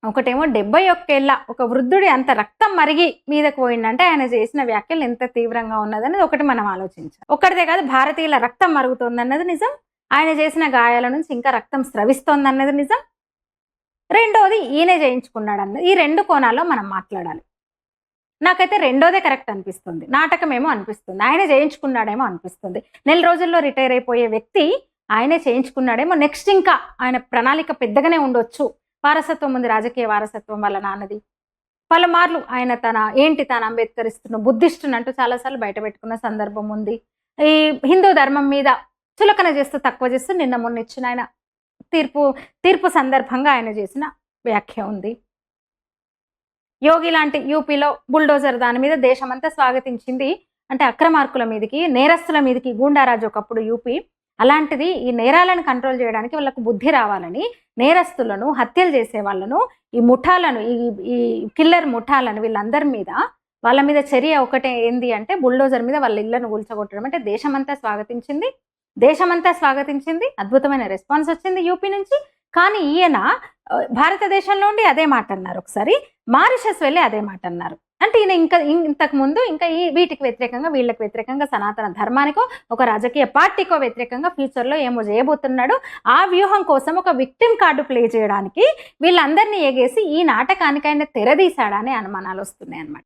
ఒకటేమో 71 ఏళ్ల ఒక వృద్ధుడి అంత రక్తం మరిగి మీదకు పోయిందంటే ఆయన చేసిన వ్యాఖ్యలు ఎంత తీవ్రంగా ఉన్నదనేది ఒకటి మనం ఆలోచించాలి. ఒక్కడిదే కాదు, భారతీయుల రక్తం మరుగుతోందన్నది నిజం. ఆయన చేసిన గాయాల నుంచి ఇంకా రక్తం స్రవిస్తోందన్నది నిజం. రెండోది ఈయనే చేయించుకున్నాడన్నది. ఈ 2 కోణాల్లో మనం మాట్లాడాలి. నాకైతే రెండోదే కరెక్ట్ అనిపిస్తుంది. నాటకమేమో అనిపిస్తుంది, ఆయనే చేయించుకున్నాడేమో అనిపిస్తుంది. నెల రోజుల్లో రిటైర్ అయిపోయే వ్యక్తి ఆయనే చేయించుకున్నాడేమో. నెక్స్ట్ ఇంకా ఆయన ప్రణాళిక పెద్దగానే ఉండొచ్చు. వారసత్వం ఉంది, రాజకీయ వారసత్వం వాళ్ళ నాన్నది. పలుమార్లు ఆయన తాను అంబేద్కరిస్తున్న బుద్ధిస్టుని అంటూ చాలాసార్లు బయట పెట్టుకున్న సందర్భం ఉంది. ఈ హిందూ ధర్మం మీద చులకన చేస్తూ తక్కువ చేస్తూ నిన్న మొన్న ఇచ్చిన ఆయన తీర్పు సందర్భంగా ఆయన చేసిన వ్యాఖ్య ఉంది. యోగి లాంటి యూపీలో బుల్డోజర్ దాని మీద దేశమంతా స్వాగతించింది. అంటే అక్రమార్కుల మీదకి, నేరస్తుల మీదకి గూండారాజు ఒకప్పుడు యూపీ. అలాంటిది ఈ నేరాలను కంట్రోల్ చేయడానికి వాళ్ళకు బుద్ధి రావాలని నేరస్తులను, హత్యలు చేసే వాళ్ళను, ఈ ముఠాలను, ఈ కిల్లర్ ముఠాలను వాళ్ళ మీద చర్య ఒకటే ఏంది అంటే బుల్డోజర్ మీద వాళ్ళ ఇళ్లను కూల్చగొట్టడం. అంటే దేశమంతా స్వాగతించింది. అద్భుతమైన రెస్పాన్స్ వచ్చింది యూపీ నుంచి. కానీ ఈయన భారతదేశంలో ఉండి అదే మాట అన్నారు, ఒకసారి మారిషస్ వెళ్ళి అదే మాట అన్నారు. అంటే ఈయన ఇంతకు ముందు వీటికి వ్యతిరేకంగా, వీళ్ళకి వ్యతిరేకంగా, సనాతన ధర్మానికో ఒక రాజకీయ పార్టీకో వ్యతిరేకంగా ఫ్యూచర్లో ఏమో చేయబోతున్నాడు. ఆ వ్యూహం కోసం ఒక విక్టిమ్ కార్డు ప్లే చేయడానికి వీళ్ళందరినీ ఎగేసి ఈ నాటకానికి ఆయన తెరదీశాడనే అనుమానాలు వస్తున్నాయి అన్నమాట.